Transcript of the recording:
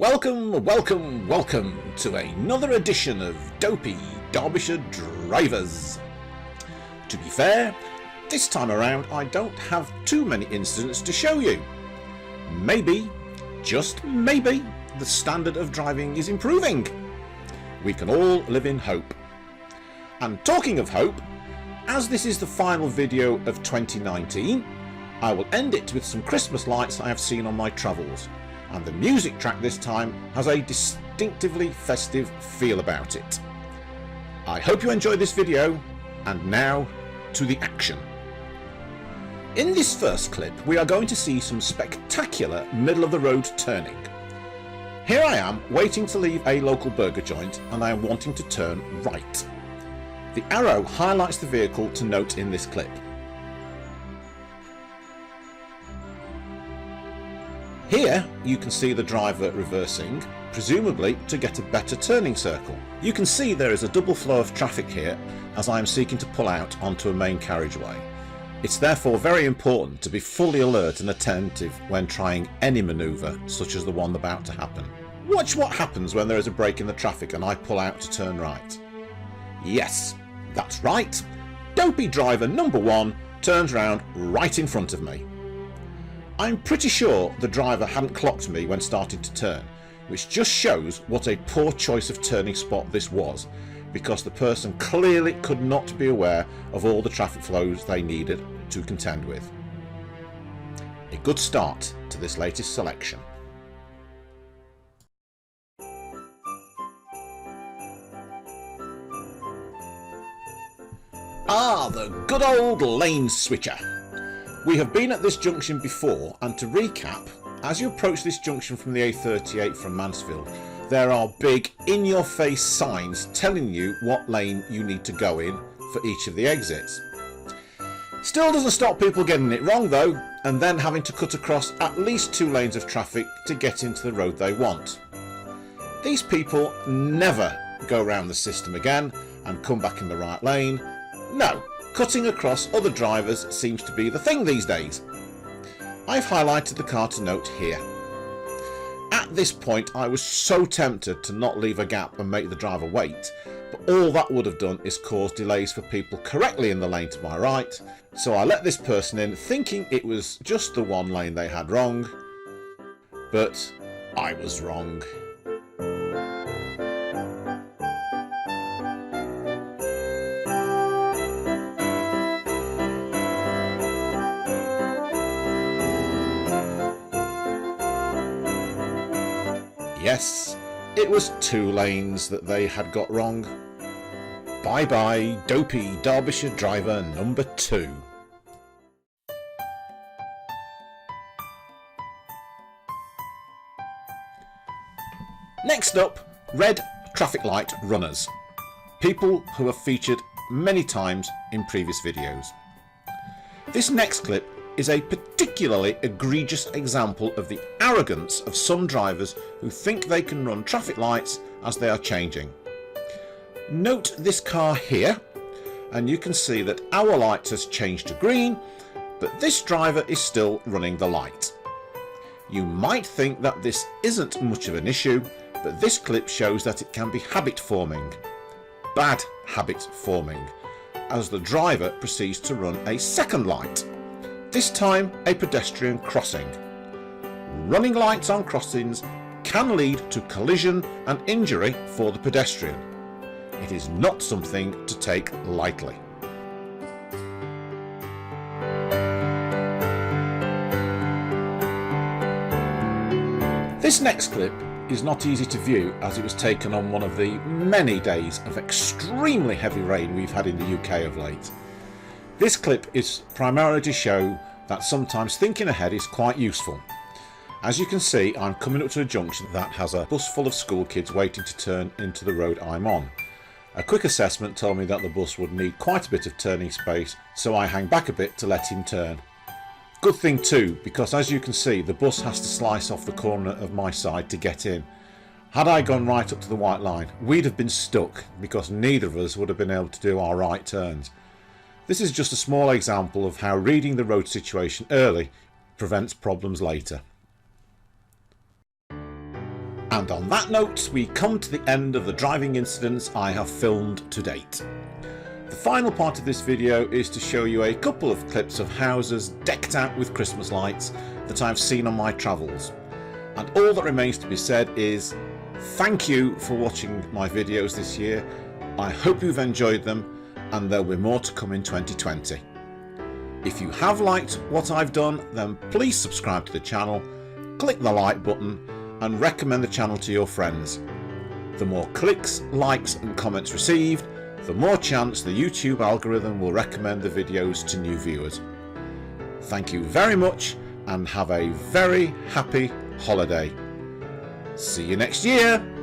Welcome to another edition of Dopey Derbyshire Drivers. To be fair, this time around I don't have too many incidents to show you. Maybe, just maybe, the standard of driving is improving. We can all live in hope. And talking of hope, as this is the final video of 2019, I will end it with some Christmas lights I have seen on my travels. And the music track this time has a distinctively festive feel about it. I hope you enjoyed this video, and now to the action. In this first clip we are going to see some spectacular middle of the road turning. Here I am waiting to leave a local burger joint and I am wanting to turn right. The arrow highlights the vehicle to note in this clip. Here you can see the driver reversing, presumably to get a better turning circle. You can see there is a double flow of traffic here as I am seeking to pull out onto a main carriageway. It's therefore very important to be fully alert and attentive when trying any manoeuvre such as the one about to happen. Watch what happens when there is a break in the traffic and I pull out to turn right. Yes, that's right. Dopey driver number 1 turns round right in front of me. I'm pretty sure the driver hadn't clocked me when starting to turn, which just shows what a poor choice of turning spot this was, because the person clearly could not be aware of all the traffic flows they needed to contend with. A good start to this latest selection. Ah, the good old lane switcher. We have been at this junction before, and to recap, as you approach this junction from the A38 from Mansfield, there are big in-your-face signs telling you what lane you need to go in for each of the exits. Still doesn't stop people getting it wrong though, and then having to cut across at least 2 lanes of traffic to get into the road they want. These people never go around the system again and come back in the right lane. No. Cutting across other drivers seems to be the thing these days. I've highlighted the car to note here. At this point I was so tempted to not leave a gap and make the driver wait, but all that would have done is cause delays for people correctly in the lane to my right, so I let this person in thinking it was just the one lane they had wrong, but I was wrong. Yes, it was 2 lanes that they had got wrong. Bye bye, Dopey Derbyshire driver number 2. Next up, red traffic light runners. People who have featured many times in previous videos. This next clip is a particularly egregious example of the arrogance of some drivers who think they can run traffic lights as they are changing. Note this car here, and you can see that our light has changed to green, but this driver is still running the light. You might think that this isn't much of an issue, but this clip shows that it can be habit forming. Bad habit forming, as the driver proceeds to run a second light. This time a pedestrian crossing. Running lights on crossings can lead to collision and injury for the pedestrian. It is not something to take lightly. This next clip is not easy to view as it was taken on one of the many days of extremely heavy rain we've had in the UK of late. This clip is primarily to show that sometimes thinking ahead is quite useful. As you can see, I'm coming up to a junction that has a bus full of school kids waiting to turn into the road I'm on. A quick assessment told me that the bus would need quite a bit of turning space, so I hang back a bit to let him turn. Good thing too, because as you can see the bus has to slice off the corner of my side to get in. Had I gone right up to the white line, we'd have been stuck because neither of us would have been able to do our right turns. This is just a small example of how reading the road situation early prevents problems later. And on that note, we come to the end of the driving incidents I have filmed to date. The final part of this video is to show you a couple of clips of houses decked out with Christmas lights that I've seen on my travels. And all that remains to be said is thank you for watching my videos this year. I hope you've enjoyed them, and there'll be more to come in 2020. If you have liked what I've done, then please subscribe to the channel, click the like button and recommend the channel to your friends. The more clicks, likes and comments received, the more chance the YouTube algorithm will recommend the videos to new viewers. Thank you very much and have a very happy holiday. See you next year!